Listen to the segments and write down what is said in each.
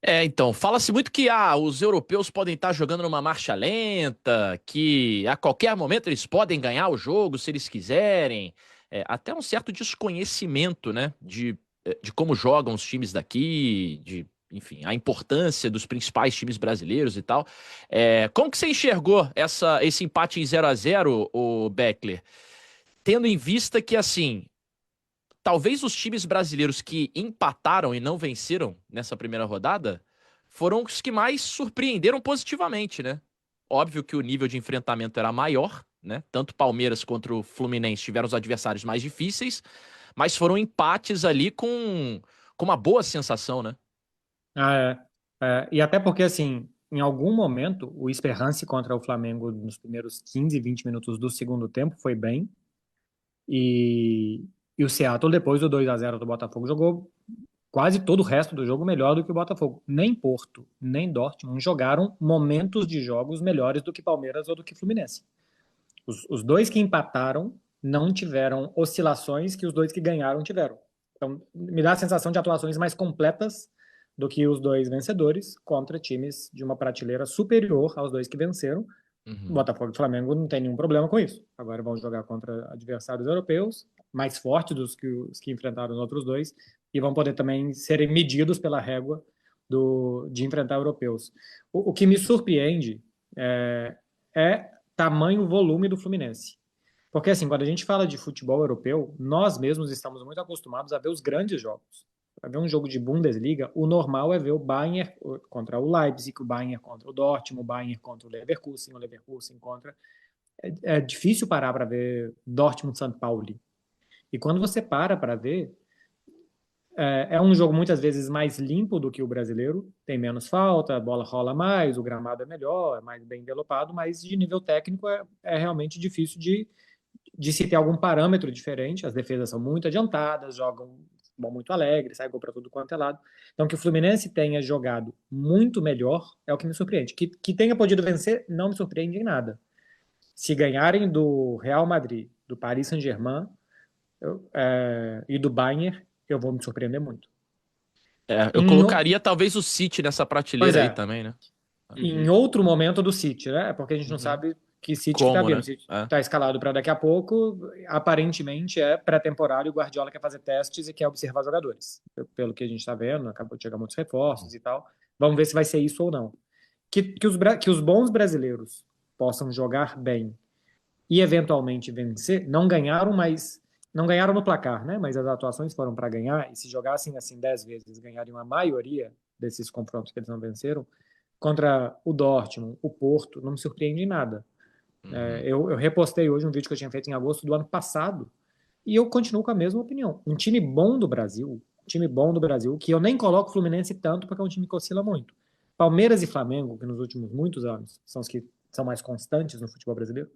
Então, fala-se muito que os europeus podem estar jogando numa marcha lenta, que a qualquer momento eles podem ganhar o jogo se eles quiserem. Até um certo desconhecimento, né, de como jogam os times daqui, enfim, a importância dos principais times brasileiros e tal. Como que você enxergou esse empate em 0-0, o Beckler? Tendo em vista que, assim, talvez os times brasileiros que empataram e não venceram nessa primeira rodada foram os que mais surpreenderam positivamente, né? Óbvio que o nível de enfrentamento era maior, né? Tanto Palmeiras quanto o Fluminense tiveram os adversários mais difíceis, mas foram empates ali com uma boa sensação, né? Ah, e até porque, assim, em algum momento, o Esperance contra o Flamengo nos primeiros 15, 20 minutos do segundo tempo foi bem. E, e o Seattle, depois do 2-0 do Botafogo, jogou quase todo o resto do jogo melhor do que o Botafogo. Nem Porto, nem Dortmund jogaram momentos de jogos melhores do que Palmeiras ou do que Fluminense. Os dois que empataram não tiveram oscilações que os dois que ganharam tiveram. Então, me dá a sensação de atuações mais completas do que os dois vencedores contra times de uma prateleira superior aos dois que venceram. Uhum. Botafogo e Flamengo não tem nenhum problema com isso. Agora vão jogar contra adversários europeus, mais fortes dos que os que enfrentaram os outros dois, e vão poder também serem medidos pela régua de enfrentar europeus. O que me surpreende é tamanho volume do Fluminense. Porque, assim, quando a gente fala de futebol europeu, nós mesmos estamos muito acostumados a ver os grandes jogos. Para ver um jogo de Bundesliga, o normal é ver o Bayern contra o Leipzig, o Bayern contra o Dortmund, o Bayern contra o Leverkusen contra. É difícil parar para ver Dortmund-São Paulo. E quando você para ver, é um jogo muitas vezes mais limpo do que o brasileiro, tem menos falta, a bola rola mais, o gramado é melhor, é mais bem envelopado, mas de nível técnico é realmente difícil de se ter algum parâmetro diferente. As defesas são muito adiantadas, jogam bom, muito alegre, sai gol para tudo quanto é lado. Então, que o Fluminense tenha jogado muito melhor é o que me surpreende. Que tenha podido vencer não me surpreende em nada. Se ganharem do Real Madrid, do Paris Saint-Germain e do Bayern, eu vou me surpreender muito. Eu Em, colocaria talvez o City nessa pois prateleira aí é, também, né? em Uhum. outro momento do City, né? Porque a gente não Uhum. sabe que City que tá Como, vindo. né? Se tá escalado para daqui a pouco, aparentemente é pré-temporada e o Guardiola quer fazer testes e quer observar jogadores. Pelo que a gente está vendo, acabou de chegar muitos reforços e tal. Vamos ver se vai ser isso ou não. Que os bons brasileiros possam jogar bem e eventualmente vencer, não ganharam, mas não ganharam no placar, né? Mas as atuações foram para ganhar, e se jogassem assim 10 vezes, ganhariam a maioria desses confrontos que eles não venceram, contra o Dortmund, o Porto, não me surpreende em nada. Uhum. Eu repostei hoje um vídeo que eu tinha feito em agosto do ano passado e eu continuo com a mesma opinião. Um time bom do Brasil, que eu nem coloco o Fluminense tanto porque é um time que oscila muito. Palmeiras e Flamengo, que nos últimos muitos anos são os que são mais constantes no futebol brasileiro,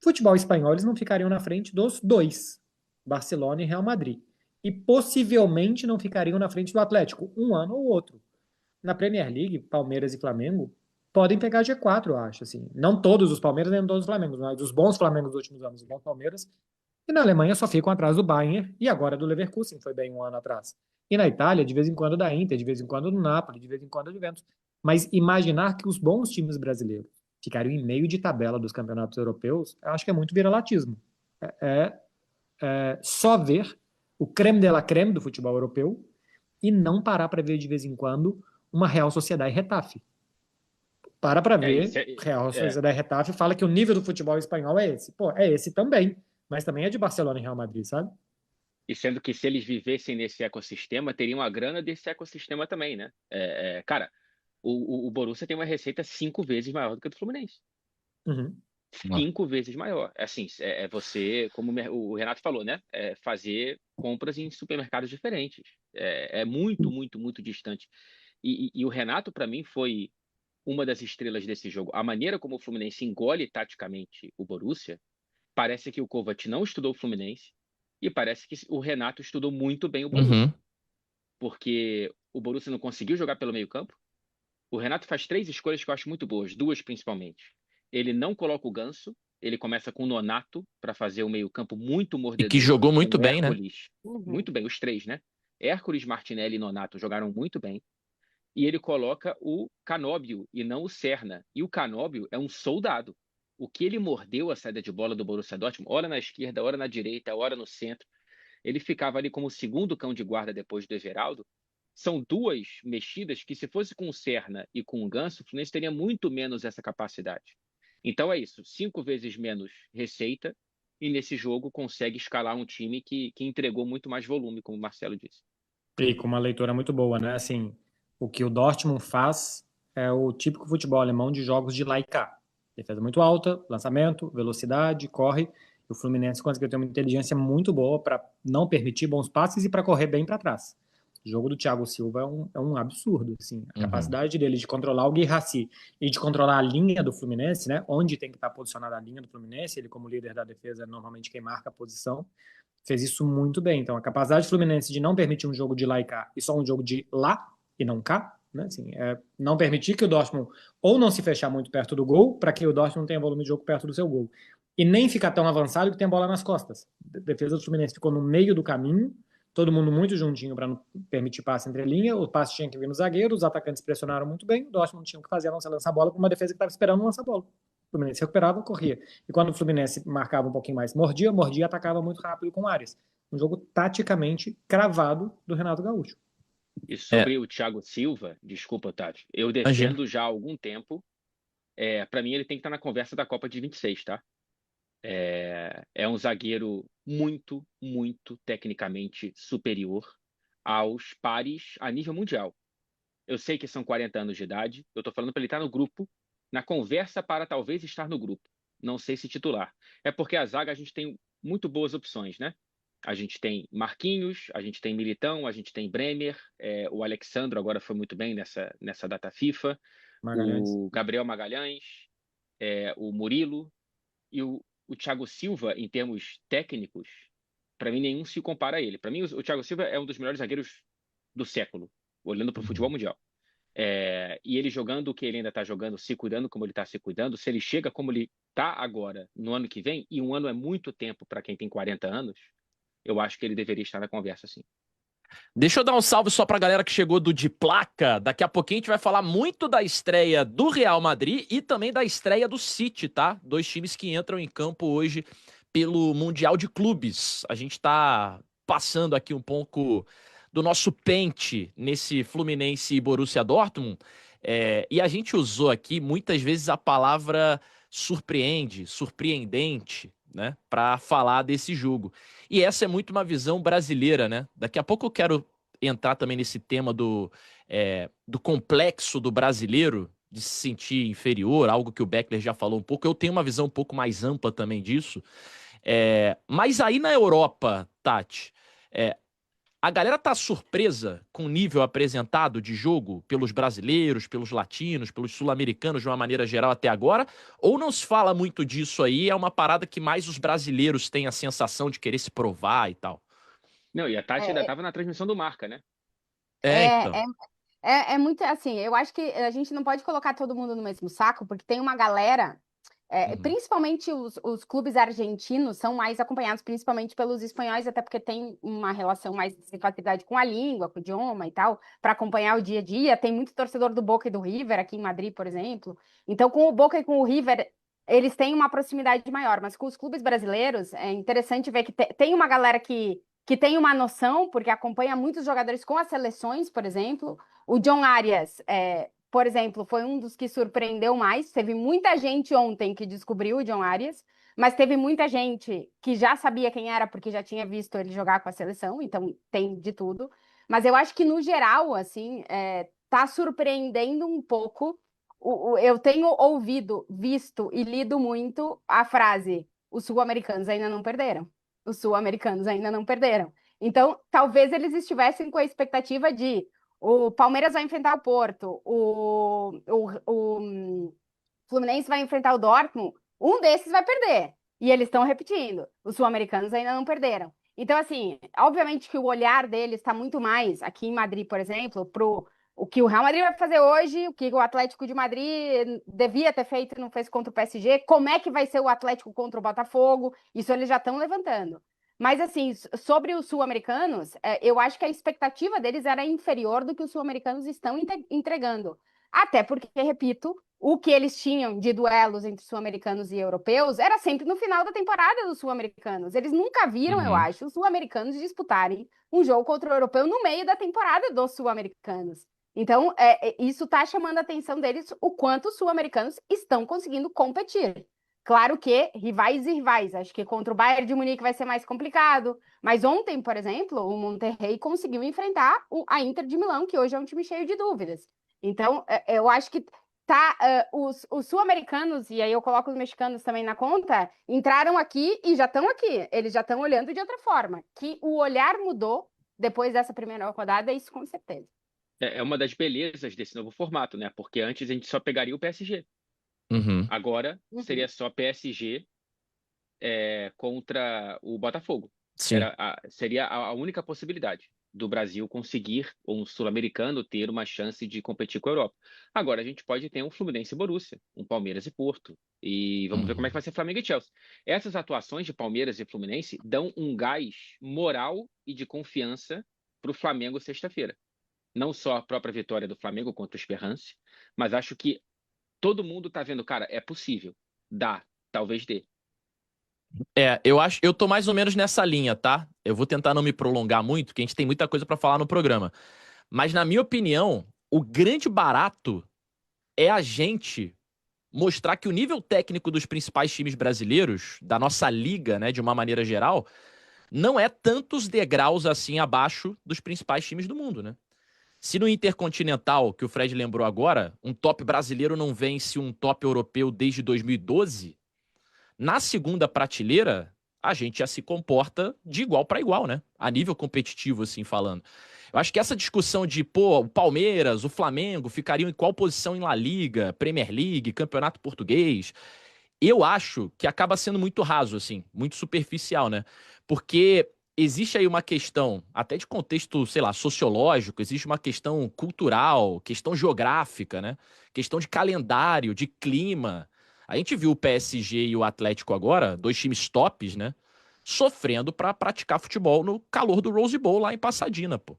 futebol espanhol eles não ficariam na frente dos dois, Barcelona e Real Madrid. E possivelmente não ficariam na frente do Atlético, um ano ou outro. Na Premier League, Palmeiras e Flamengo podem pegar G4, eu acho. Assim. Não todos os Palmeiras, nem todos os Flamengos, mas os bons Flamengos dos últimos anos, os bons Palmeiras. E na Alemanha só ficam atrás do Bayern e agora do Leverkusen, foi bem um ano atrás. E na Itália, de vez em quando da Inter, de vez em quando do Napoli, de vez em quando do Juventus. Mas imaginar que os bons times brasileiros ficariam em meio de tabela dos campeonatos europeus, eu acho que é muito viralatismo. É, é só ver o creme de la creme do futebol europeu e não parar para ver de vez em quando uma Real Sociedade e Retafe. Para Isso ver, é, Real é. Sociedade e Retafe fala que o nível do futebol espanhol é esse. Pô, é esse também, mas também é de Barcelona e Real Madrid, sabe? E sendo que se eles vivessem nesse ecossistema, teriam a grana desse ecossistema também, né? Cara, o Borussia tem uma receita 5 vezes maior do que a do Fluminense. Uhum. 5 vezes maior. Assim, você, como o Renato falou, né? Fazer compras em supermercados diferentes. É muito, muito, muito distante. E o Renato, para mim, foi uma das estrelas desse jogo. A maneira como o Fluminense engole taticamente o Borussia, parece que o Kovac não estudou o Fluminense e parece que o Renato estudou muito bem o Borussia. Uhum. Porque o Borussia não conseguiu jogar pelo meio-campo. O Renato faz três escolhas que eu acho muito boas, duas principalmente. Ele não coloca o Ganso, ele começa com o Nonato para fazer o meio-campo muito E que mordedor, jogou muito com bem, né? Hércules. Uhum. Muito bem, os três, né? Hércules, Martinelli e Nonato jogaram muito bem. e ele coloca o Canóbio e não o Serna. E o Canóbio é um soldado. O que ele mordeu a saída de bola do Borussia Dortmund, ora na esquerda, ora na direita, ora no centro, ele ficava ali como o segundo cão de guarda depois do Everaldo. São duas mexidas que, se fosse com o Serna e com o Ganso, o Fluminense teria muito menos essa capacidade. Então é isso, 5 vezes menos receita, e nesse jogo consegue escalar um time que entregou muito mais volume, como o Marcelo disse. E com uma leitura muito boa, né? Assim, o que o Dortmund faz é o típico futebol alemão de jogos de lá e cá. Defesa muito alta, lançamento, velocidade, corre. O Fluminense conseguiu ter uma inteligência muito boa para não permitir bons passes e para correr bem para trás. O jogo do Thiago Silva é um absurdo, assim. A capacidade dele de controlar o Guirassy e de controlar a linha do Fluminense, né? Onde tem que estar posicionada a linha do Fluminense. Ele, como líder da defesa, é normalmente quem marca a posição. Fez isso muito bem. Então, a capacidade do Fluminense de não permitir um jogo de lá e cá e só um jogo de lá e não cá, né? Assim, não permitir que o Dortmund ou não se fechar muito perto do gol, para que o Dortmund tenha volume de jogo perto do seu gol, e nem ficar tão avançado que tem bola nas costas. A defesa do Fluminense ficou no meio do caminho, todo mundo muito juntinho para não permitir passe entre linha, o passe tinha que vir no zagueiro, os atacantes pressionaram muito bem, o Dortmund tinha que fazer a não lançar a bola para uma defesa que estava esperando lançar a bola. O Fluminense recuperava, corria. E quando o Fluminense marcava um pouquinho mais, mordia e atacava muito rápido com áreas. Um jogo taticamente cravado do Renato Gaúcho. E sobre o Thiago Silva, desculpa, Tati, eu defendo já há algum tempo. Para mim, ele tem que estar na conversa da Copa de 26, tá? É um zagueiro muito, muito tecnicamente superior aos pares a nível mundial. Eu sei que são 40 anos de idade, eu tô falando para ele estar no grupo, na conversa para talvez estar no grupo. Não sei se titular. É porque a zaga a gente tem muito boas opções, né? A gente tem Marquinhos, a gente tem Militão, a gente tem Bremer, o Alexandro agora foi muito bem nessa data FIFA, Magalhães. o Gabriel Magalhães, o Murilo e o Thiago Silva, em termos técnicos, para mim nenhum se compara a ele. Para mim o Thiago Silva é um dos melhores zagueiros do século, olhando para o futebol mundial. E ele jogando o que ele ainda está jogando, se cuidando como ele está se cuidando, se ele chega como ele está agora no ano que vem, e um ano é muito tempo para quem tem 40 anos, eu acho que ele deveria estar na conversa, sim. Deixa eu dar um salve só pra galera que chegou do De Placa. Daqui a pouquinho a gente vai falar muito da estreia do Real Madrid e também da estreia do City, tá? 2 times que entram em campo hoje pelo Mundial de Clubes. A gente tá passando aqui um pouco do nosso pente nesse Fluminense e Borussia Dortmund. E a gente usou aqui muitas vezes a palavra surpreendente, né, para falar desse jogo. E essa é muito uma visão brasileira, né? Daqui a pouco eu quero entrar também nesse tema do complexo do brasileiro, de se sentir inferior, algo que o Beckler já falou um pouco. Eu tenho uma visão um pouco mais ampla também disso. Mas aí na Europa, Tati, a galera tá surpresa com o nível apresentado de jogo pelos brasileiros, pelos latinos, pelos sul-americanos de uma maneira geral até agora? Ou não se fala muito disso aí? É uma parada que mais os brasileiros têm a sensação de querer se provar e tal? Não, e a Tati ainda estava na transmissão do Marca, né? Então. É muito assim, eu acho que a gente não pode colocar todo mundo no mesmo saco, porque tem uma galera, principalmente os clubes argentinos são mais acompanhados, principalmente pelos espanhóis, até porque tem uma relação mais de facilidade com a língua, com o idioma e tal, para acompanhar o dia a dia. Tem muito torcedor do Boca e do River aqui em Madrid, por exemplo. Então, com o Boca e com o River, eles têm uma proximidade maior, mas com os clubes brasileiros, é interessante ver que tem uma galera que tem uma noção, porque acompanha muitos jogadores com as seleções, por exemplo. O John Arias, por exemplo, foi um dos que surpreendeu mais. Teve muita gente ontem que descobriu o John Arias, mas teve muita gente que já sabia quem era, porque já tinha visto ele jogar com a seleção, então tem de tudo. Mas eu acho que, no geral, assim, tá surpreendendo um pouco. Eu tenho ouvido, visto e lido muito a frase: os sul-americanos ainda não perderam. Os sul-americanos ainda não perderam. Então, talvez eles estivessem com a expectativa de o Palmeiras vai enfrentar o Porto, o Fluminense vai enfrentar o Dortmund, um desses vai perder. E eles estão repetindo. Os sul-americanos ainda não perderam. Então, assim, obviamente que o olhar deles está muito mais, aqui em Madrid, por exemplo, pro o que o Real Madrid vai fazer hoje, o que o Atlético de Madrid devia ter feito e não fez contra o PSG, como é que vai ser o Atlético contra o Botafogo, isso eles já estão levantando. Mas, assim, sobre os sul-americanos, eu acho que a expectativa deles era inferior do que os sul-americanos estão entregando. Até porque, repito, o que eles tinham de duelos entre sul-americanos e europeus era sempre no final da temporada dos sul-americanos. Eles nunca viram, eu Uhum. acho, os sul-americanos disputarem um jogo contra o europeu no meio da temporada dos sul-americanos. Então, isso está chamando a atenção deles, o quanto os sul-americanos estão conseguindo competir. Claro que rivais e rivais. Acho que contra o Bayern de Munique vai ser mais complicado. Mas ontem, por exemplo, o Monterrey conseguiu enfrentar a Inter de Milão, que hoje é um time cheio de dúvidas. Então, eu acho que os sul-americanos, e aí eu coloco os mexicanos também na conta, entraram aqui e já estão aqui. Eles já estão olhando de outra forma. Que o olhar mudou depois dessa primeira rodada, isso com certeza. É uma das belezas desse novo formato, né? Porque antes a gente só pegaria o PSG. Uhum. Agora Uhum. seria só PSG contra o Botafogo. Sim. Seria a única possibilidade do Brasil conseguir, ou um sul-americano, ter uma chance de competir com a Europa. Agora a gente pode ter um Fluminense e Borussia, um Palmeiras e Porto. E vamos ver como é que vai ser Flamengo e Chelsea. Essas atuações de Palmeiras e Fluminense dão um gás moral e de confiança para o Flamengo sexta-feira. Não só a própria vitória do Flamengo contra o Esperance, mas acho que todo mundo tá vendo, cara, é possível. Dá, talvez dê. Eu tô mais ou menos nessa linha, tá? Eu vou tentar não me prolongar muito, porque a gente tem muita coisa pra falar no programa. Mas, na minha opinião, o grande barato é a gente mostrar que o nível técnico dos principais times brasileiros, da nossa liga, né, de uma maneira geral, não é tantos degraus assim abaixo dos principais times do mundo, né? Se no Intercontinental, que o Fred lembrou agora, um top brasileiro não vence um top europeu desde 2012, na segunda prateleira, a gente já se comporta de igual para igual, né? A nível competitivo, assim, falando. Eu acho que essa discussão de, pô, o Palmeiras, o Flamengo ficariam em qual posição em La Liga, Premier League, Campeonato Português, eu acho que acaba sendo muito raso, assim, muito superficial, né? Porque existe aí uma questão, até de contexto, sei lá, sociológico, existe uma questão cultural, questão geográfica, né? Questão de calendário, de clima. A gente viu o PSG e o Atlético agora, dois times tops, né? Sofrendo para praticar futebol no calor do Rose Bowl lá em Pasadena, pô.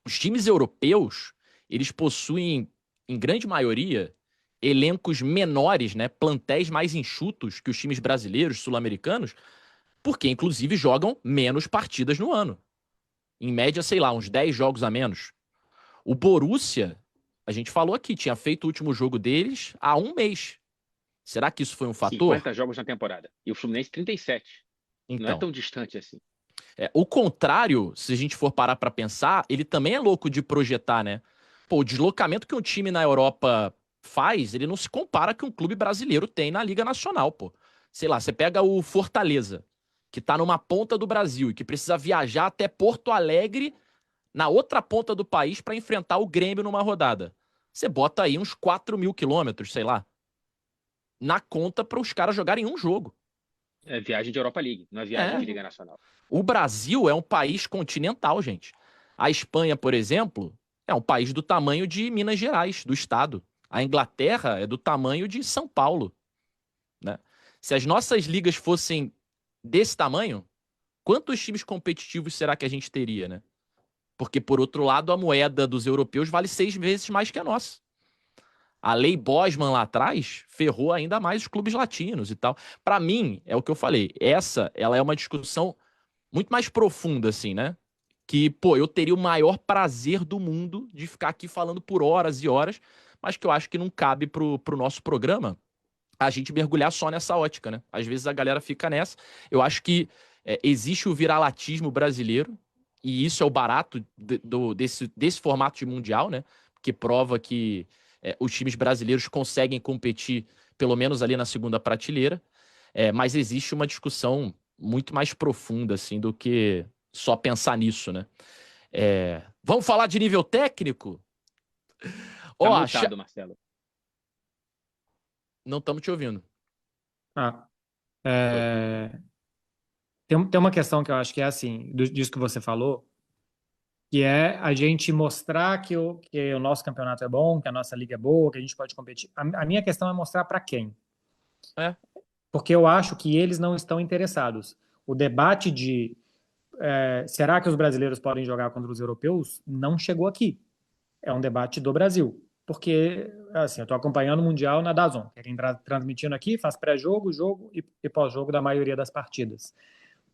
Os times europeus, eles possuem, em grande maioria, elencos menores, né, plantéis mais enxutos que os times brasileiros, sul-americanos, porque inclusive jogam menos partidas no ano. Em média, sei lá, uns 10 jogos a menos. O Borussia, a gente falou aqui, tinha feito o último jogo deles há um mês. Será que isso foi um fator? 50 jogos na temporada. E o Fluminense 37. Não é Então, tão distante assim. o contrário, se a gente for parar pra pensar, ele também é louco de projetar, né? Pô, o deslocamento que um time na Europa faz, ele não se compara que um clube brasileiro tem na Liga Nacional, pô. Sei lá, você pega o Fortaleza, que tá numa ponta do Brasil e que precisa viajar até Porto Alegre, na outra ponta do país, pra enfrentar o Grêmio numa rodada. Você bota aí uns 4.000 quilômetros, sei lá, na conta para os caras jogarem um jogo. É viagem de Europa League, não é viagem É. de Liga Nacional. O Brasil é um país continental, gente. A Espanha, por exemplo, é um país do tamanho de Minas Gerais, do estado. A Inglaterra é do tamanho de São Paulo, né? Se as nossas ligas fossem desse tamanho, quantos times competitivos será que a gente teria, né? Porque, por outro lado, a moeda dos europeus vale 6 vezes mais que a nossa. A lei Bosman lá atrás ferrou ainda mais os clubes latinos e tal. Para mim, é o que eu falei, ela é uma discussão muito mais profunda, assim, né? Que, pô, eu teria o maior prazer do mundo de ficar aqui falando por horas e horas, mas que eu acho que não cabe pro nosso programa a gente mergulhar só nessa ótica, né? Às vezes a galera fica nessa. Eu acho que existe o viralatismo brasileiro, e isso é o barato desse formato de mundial, né? Que prova que os times brasileiros conseguem competir, pelo menos ali na segunda prateleira. Mas existe uma discussão muito mais profunda, assim, do que só pensar nisso, né? Vamos falar de nível técnico? Tá Ó, multado, Marcelo. não estamos te ouvindo. Tem uma questão que eu acho que é assim, disso que você falou, que é a gente mostrar que o nosso campeonato é bom, que a nossa liga é boa, que a gente pode competir. A minha questão é mostrar para quem? É. Porque eu acho que eles não estão interessados. O debate de será que os brasileiros podem jogar contra os europeus não chegou aqui. É um debate do Brasil. Porque, assim, eu estou acompanhando o Mundial na DAZN, que é quem está transmitindo aqui, faz pré-jogo, jogo e pós-jogo da maioria das partidas.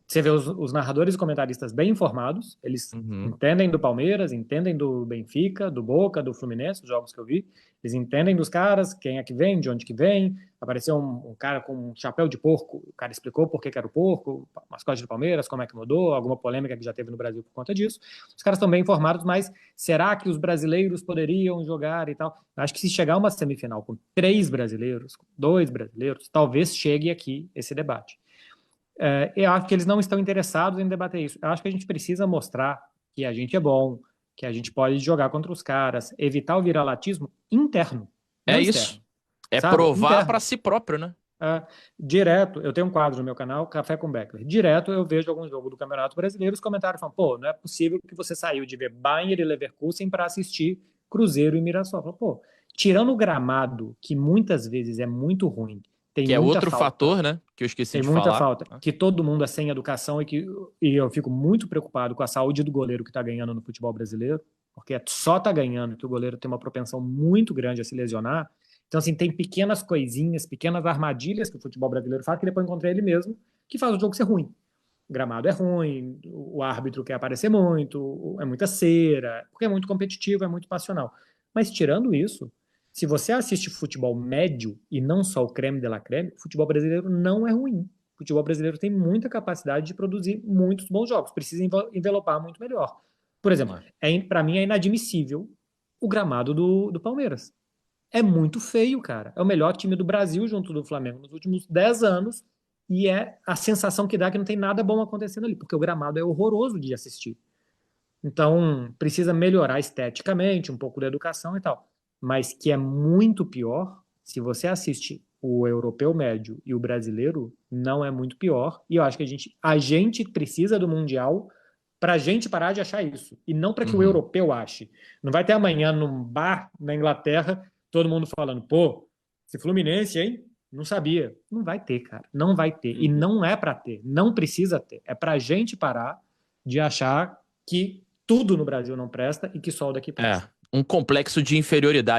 Você vê os narradores e comentaristas bem informados, eles entendem do Palmeiras, entendem do Benfica, do Boca, do Fluminense, os jogos que eu vi, eles entendem dos caras, quem é que vem, de onde que vem. Apareceu um cara com um chapéu de porco, o cara explicou por que era o porco, mascote do Palmeiras, como é que mudou, alguma polêmica que já teve no Brasil por conta disso. Os caras estão bem informados, mas será que os brasileiros poderiam jogar e tal? Acho que se chegar uma semifinal com 3 brasileiros, com 2 brasileiros, talvez chegue aqui esse debate. Eu acho que eles não estão interessados em debater isso. Eu acho que a gente precisa mostrar que a gente é bom, que a gente pode jogar contra os caras, evitar o viralatismo interno. É externo, isso. É sabe? provar para si próprio, né? Direto, eu tenho um quadro no meu canal, Café com Beckler. Direto eu vejo algum jogo do Campeonato Brasileiro, os comentários falam, pô, não é possível que você saiu de ver Bayern e Leverkusen para assistir Cruzeiro e Mirassol. Falo, pô, tirando o gramado, que muitas vezes é muito ruim, tem que é muita outro falta, fator, né? Que eu esqueci de falar. Tem muita falta. Que todo mundo é sem educação e eu fico muito preocupado com a saúde do goleiro que está ganhando no futebol brasileiro, porque só está ganhando que o goleiro tem uma propensão muito grande a se lesionar. Então, assim, tem pequenas coisinhas, pequenas armadilhas que o futebol brasileiro faz, que depois encontra ele mesmo, que faz o jogo ser ruim. O gramado é ruim, o árbitro quer aparecer muito, é muita cera, porque é muito competitivo, é muito passional. Mas, tirando isso, se você assiste futebol médio e não só o creme de la creme, o futebol brasileiro não é ruim. O futebol brasileiro tem muita capacidade de produzir muitos bons jogos, precisa envelopar muito melhor. Por exemplo, para mim é inadmissível o gramado do Palmeiras. É muito feio, cara. É o melhor time do Brasil junto do Flamengo nos últimos 10 anos e é a sensação que dá que não tem nada bom acontecendo ali, porque o gramado é horroroso de assistir. Então, precisa melhorar esteticamente, um pouco da educação e tal. Mas que é muito pior, se você assiste o europeu médio e o brasileiro, não é muito pior. E eu acho que a gente precisa do Mundial para a gente parar de achar isso. E não para que o europeu ache. Não vai ter amanhã num bar na Inglaterra todo mundo falando, pô, esse Fluminense, hein? Não sabia. Não vai ter, cara. Não vai ter. E não é para ter. Não precisa ter. É para a gente parar de achar que tudo no Brasil não presta e que só o daqui presta. Um complexo de inferioridade.